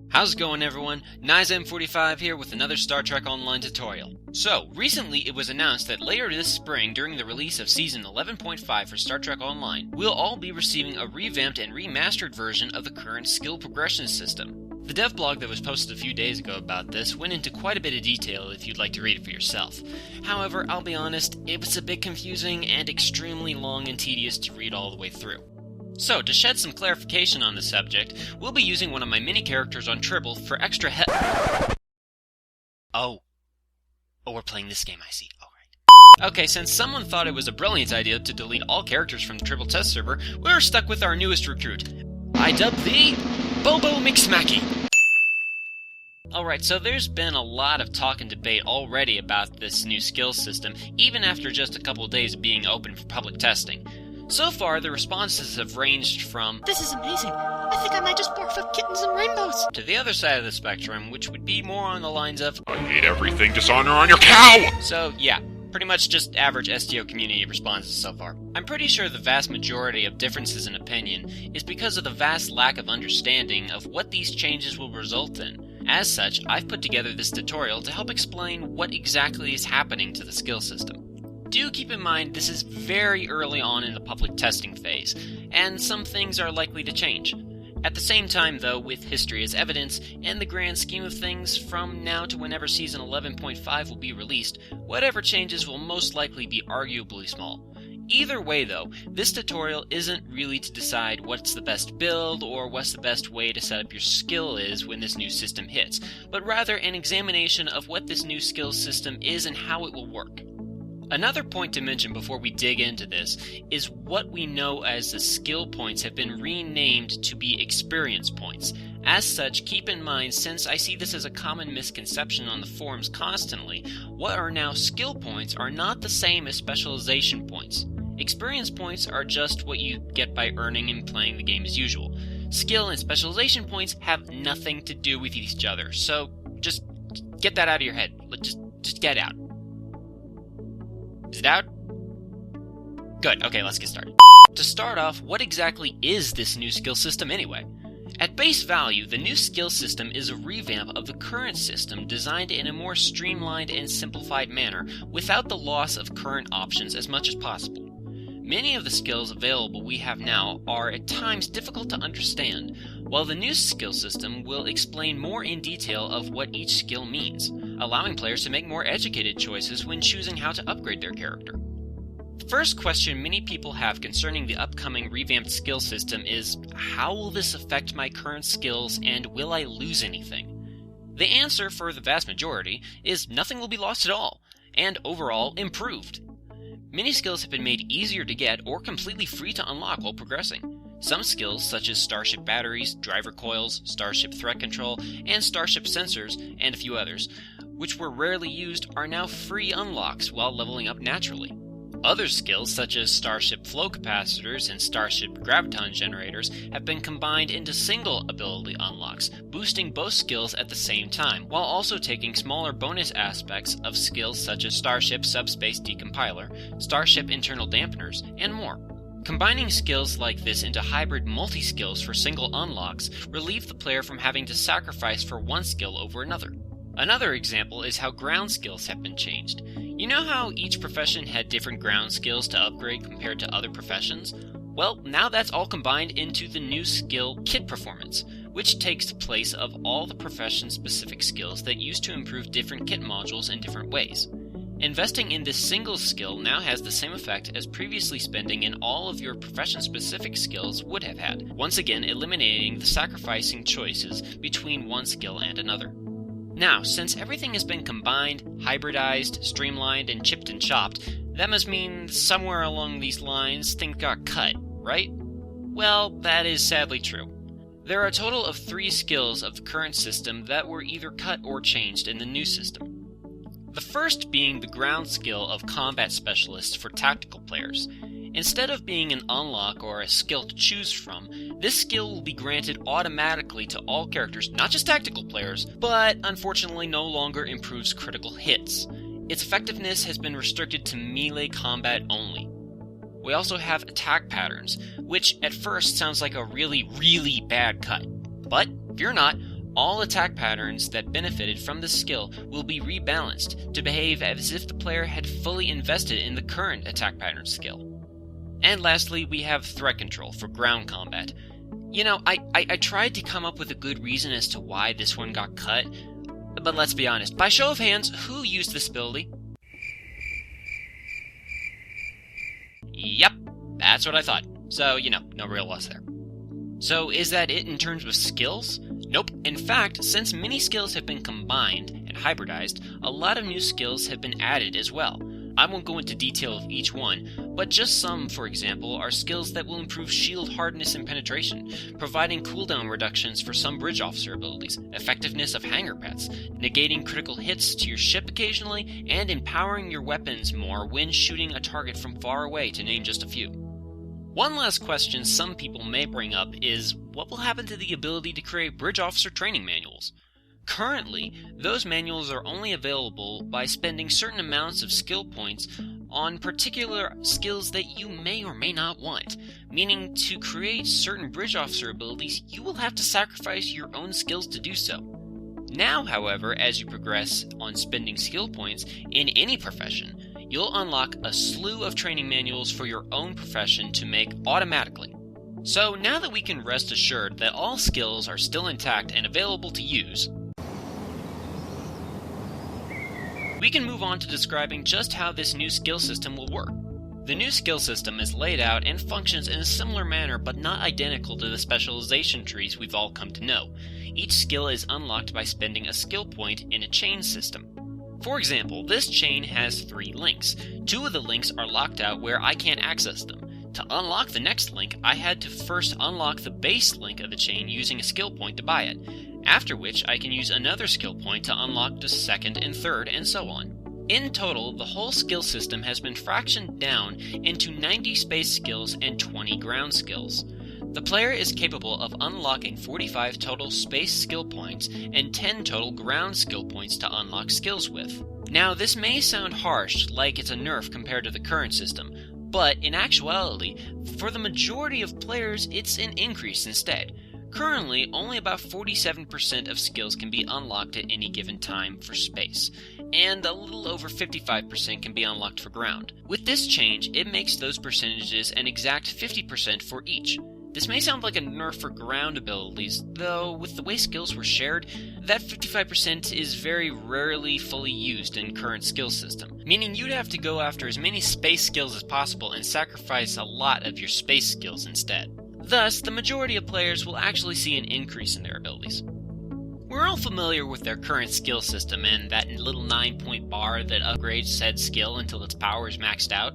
How's it going, everyone? NiceM45 here with another Star Trek Online tutorial. So, recently it was announced that later this spring, during the release of Season 11.5 for Star Trek Online, we'll all be receiving a revamped and remastered version of the current skill progression system. The dev blog that was posted a few days ago about this went into quite a bit of detail if you'd like to read it for yourself. However, I'll be honest, it was a bit confusing and extremely long and tedious to read all the way through. So, to shed some clarification on the subject, we'll be using one of my mini characters on Tribble for extra Oh, we're playing this game, I see. Alright. Okay, since someone thought it was a brilliant idea to delete all characters from the Tribble test server, we're stuck with our newest recruit. I dubbed thee Bobo McSmacky. Alright, so there's been a lot of talk and debate already about this new skill system, even after just a couple days of being open for public testing. So far, the responses have ranged from "This is amazing! I think I might just barf up kittens and rainbows!" to the other side of the spectrum, which would be more on the lines of "I hate everything dishonor on your cow!" So yeah, pretty much just average STO community responses so far. I'm pretty sure the vast majority of differences in opinion is because of the vast lack of understanding of what these changes will result in. As such, I've put together this tutorial to help explain what exactly is happening to the skill system. Do keep in mind this is very early on in the public testing phase, and some things are likely to change. At the same time, though, with history as evidence, and the grand scheme of things from now to whenever Season 11.5 will be released, whatever changes will most likely be arguably small. Either way, though, this tutorial isn't really to decide what's the best build or what's the best way to set up your skill is when this new system hits, but rather an examination of what this new skill system is and how it will work. Another point to mention before we dig into this is what we know as the skill points have been renamed to be experience points. As such, keep in mind, since I see this as a common misconception on the forums constantly, what are now skill points are not the same as specialization points. Experience points are just what you get by earning and playing the game as usual. Skill and specialization points have nothing to do with each other, so just get that out of your head. Just get it out. Is it out? Good, okay, let's get started. To start off, what exactly is this new skill system anyway? At base value, the new skill system is a revamp of the current system designed in a more streamlined and simplified manner without the loss of current options as much as possible. Many of the skills available we have now are at times difficult to understand, while the new skill system will explain more in detail of what each skill means, allowing players to make more educated choices when choosing how to upgrade their character. The first question many people have concerning the upcoming revamped skill system is, how will this affect my current skills and will I lose anything? The answer for the vast majority is nothing will be lost at all, and overall improved. Many skills have been made easier to get or completely free to unlock while progressing. Some skills, such as Starship Batteries, Driver Coils, Starship Threat Control, and Starship Sensors, and a few others, which were rarely used, are now free unlocks while leveling up naturally. Other skills, such as Starship Flow Capacitors and Starship Graviton Generators, have been combined into single ability unlocks, boosting both skills at the same time, while also taking smaller bonus aspects of skills such as Starship Subspace Decompiler, Starship Internal Dampeners, and more. Combining skills like this into hybrid multi-skills for single unlocks relieve the player from having to sacrifice for one skill over another. Another example is how ground skills have been changed. You know how each profession had different ground skills to upgrade compared to other professions? Well, now that's all combined into the new skill Kit Performance, which takes the place of all the profession-specific skills that used to improve different kit modules in different ways. Investing in this single skill now has the same effect as previously spending in all of your profession-specific skills would have had, once again eliminating the sacrificing choices between one skill and another. Now, since everything has been combined, hybridized, streamlined, and chipped and chopped, that must mean somewhere along these lines things got cut, right? Well, that is sadly true. There are a total of 3 skills of the current system that were either cut or changed in the new system. The first being the ground skill of Combat Specialists for tactical players. Instead of being an unlock or a skill to choose from, this skill will be granted automatically to all characters, not just tactical players, but unfortunately no longer improves critical hits. Its effectiveness has been restricted to melee combat only. We also have attack patterns, which at first sounds like a really, really bad cut. But fear not, All attack patterns that benefited from this skill will be rebalanced to behave as if the player had fully invested in the current attack pattern skill. And lastly, we have threat control for ground combat. You know, I tried to come up with a good reason as to why this one got cut, but let's be honest, by show of hands, who used this ability? Yep, that's what I thought. So, you know, no real loss there. So, is that it in terms of skills? Nope. In fact, since many skills have been combined and hybridized, a lot of new skills have been added as well. I won't go into detail of each one, but just some, for example, are skills that will improve shield hardness and penetration, providing cooldown reductions for some bridge officer abilities, effectiveness of hangar pets, negating critical hits to your ship occasionally, and empowering your weapons more when shooting a target from far away, to name just a few. One last question some people may bring up is, what will happen to the ability to create bridge officer training manuals? Currently, those manuals are only available by spending certain amounts of skill points on particular skills that you may or may not want, meaning to create certain bridge officer abilities, you will have to sacrifice your own skills to do so. Now, however, as you progress on spending skill points in any profession, you'll unlock a slew of training manuals for your own profession to make automatically. So now that we can rest assured that all skills are still intact and available to use, we can move on to describing just how this new skill system will work. The new skill system is laid out and functions in a similar manner but not identical to the specialization trees we've all come to know. Each skill is unlocked by spending a skill point in a chain system. For example, this chain has 3 links. 2 of the links are locked out where I can't access them. To unlock the next link, I had to first unlock the base link of the chain using a skill point to buy it, after which I can use another skill point to unlock the second and third, and so on. In total, the whole skill system has been fractioned down into 90 space skills and 20 ground skills. The player is capable of unlocking 45 total space skill points and 10 total ground skill points to unlock skills with. Now, this may sound harsh, like it's a nerf compared to the current system, but in actuality, for the majority of players, it's an increase instead. Currently, only about 47% of skills can be unlocked at any given time for space, and a little over 55% can be unlocked for ground. With this change, it makes those percentages an exact 50% for each. This may sound like a nerf for ground abilities, though with the way skills were shared, that 55% is very rarely fully used in current skill system, meaning you'd have to go after as many space skills as possible and sacrifice a lot of your space skills instead. Thus, the majority of players will actually see an increase in their abilities. We're all familiar with their current skill system and that little 9-point bar that upgrades said skill until its power is maxed out.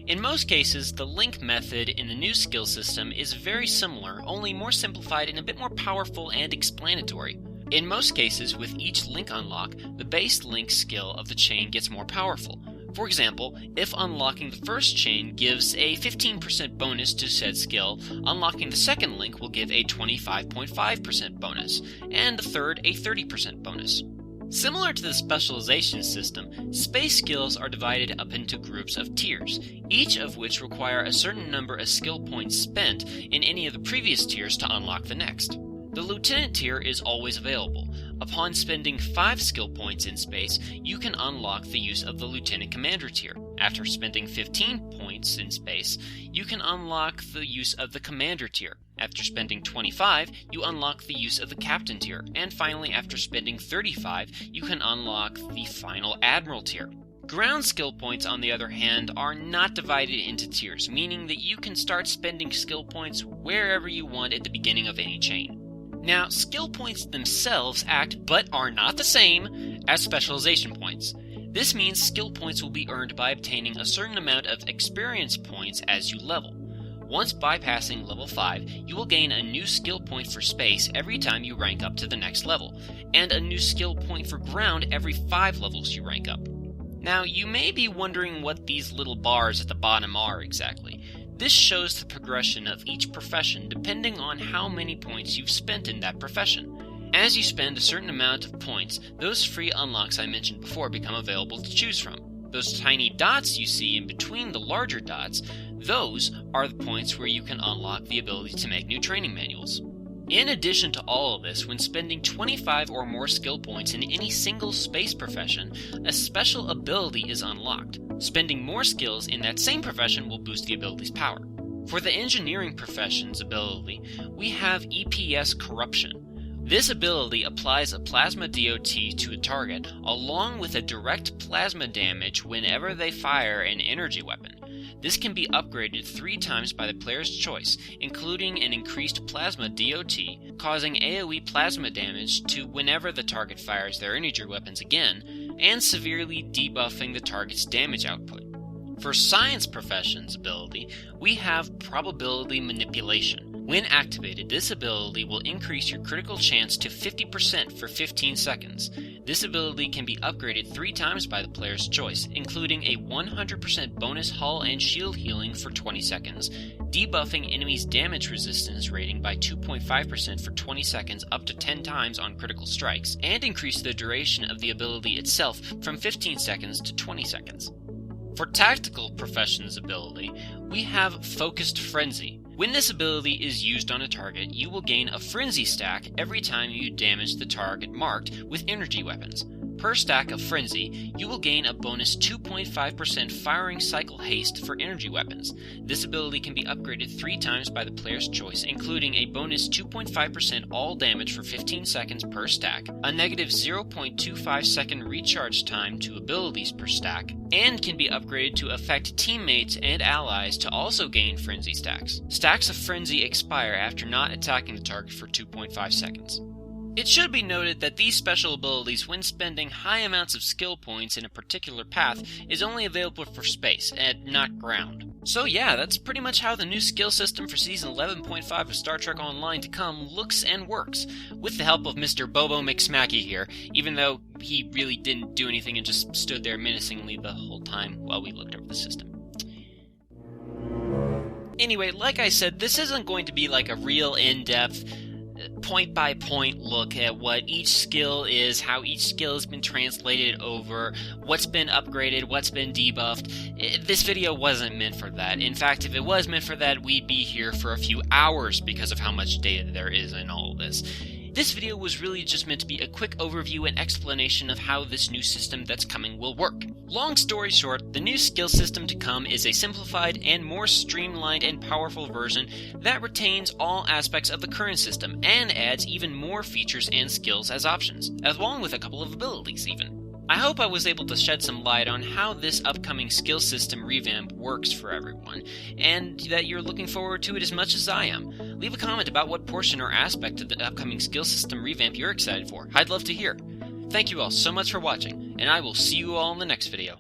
In most cases, the link method in the new skill system is very similar, only more simplified and a bit more powerful and explanatory. In most cases, with each link unlock, the base link skill of the chain gets more powerful. For example, if unlocking the first chain gives a 15% bonus to said skill, unlocking the second link will give a 25.5% bonus, and the third a 30% bonus. Similar to the specialization system, space skills are divided up into groups of tiers, each of which require a certain number of skill points spent in any of the previous tiers to unlock the next. The Lieutenant tier is always available. Upon spending 5 skill points in space, you can unlock the use of the Lieutenant Commander tier. After spending 15 points in space, you can unlock the use of the Commander tier. After spending 25, you unlock the use of the Captain tier. And finally, after spending 35, you can unlock the final Admiral tier. Ground skill points, on the other hand, are not divided into tiers, meaning that you can start spending skill points wherever you want at the beginning of any chain. Now, skill points themselves act but are not the same as specialization points. This means skill points will be earned by obtaining a certain amount of experience points as you level. Once bypassing level 5, you will gain a new skill point for space every time you rank up to the next level, and a new skill point for ground every 5 levels you rank up. Now, you may be wondering what these little bars at the bottom are exactly. This shows the progression of each profession depending on how many points you've spent in that profession. As you spend a certain amount of points, those free unlocks I mentioned before become available to choose from. Those tiny dots you see in between the larger dots, those are the points where you can unlock the ability to make new training manuals. In addition to all of this, when spending 25 or more skill points in any single space profession, a special ability is unlocked. Spending more skills in that same profession will boost the ability's power. For the engineering profession's ability, we have EPS Corruption. This ability applies a plasma DOT to a target, along with a direct plasma damage whenever they fire an energy weapon. This can be upgraded 3 times by the player's choice, including an increased plasma DOT, causing AoE plasma damage to whenever the target fires their energy weapons again, and severely debuffing the target's damage output. For Science Profession's ability, we have Probability Manipulation. When activated, this ability will increase your critical chance to 50% for 15 seconds. This ability can be upgraded 3 times by the player's choice, including a 100% bonus hull and shield healing for 20 seconds, debuffing enemies' damage resistance rating by 2.5% for 20 seconds up to 10 times on critical strikes, and increase the duration of the ability itself from 15 seconds to 20 seconds. For Tactical Profession's ability, we have Focused Frenzy. When this ability is used on a target, you will gain a Frenzy stack every time you damage the target marked with energy weapons. Per stack of Frenzy, you will gain a bonus 2.5% firing cycle haste for energy weapons. This ability can be upgraded 3 times by the player's choice, including a bonus 2.5% all damage for 15 seconds per stack, a negative 0.25 second recharge time to abilities per stack, and can be upgraded to affect teammates and allies to also gain Frenzy stacks. Stacks of Frenzy expire after not attacking the target for 2.5 seconds. It should be noted that these special abilities, when spending high amounts of skill points in a particular path, is only available for space, and not ground. So yeah, that's pretty much how the new skill system for Season 11.5 of Star Trek Online to come looks and works, with the help of Mr. Bobo McSmacky here, even though he really didn't do anything and just stood there menacingly the whole time while we looked over the system. Anyway, like I said, this isn't going to be like a real in-depth point-by-point look at what each skill is, how each skill has been translated over, what's been upgraded, what's been debuffed. This video wasn't meant for that. In fact, if it was meant for that, we'd be here for a few hours because of how much data there is in all of this. This video was really just meant to be a quick overview and explanation of how this new system that's coming will work. Long story short, the new skill system to come is a simplified and more streamlined and powerful version that retains all aspects of the current system and adds even more features and skills as options, along with a couple of abilities even. I hope I was able to shed some light on how this upcoming skill system revamp works for everyone, and that you're looking forward to it as much as I am. Leave a comment about what portion or aspect of the upcoming skill system revamp you're excited for. I'd love to hear. Thank you all so much for watching, and I will see you all in the next video.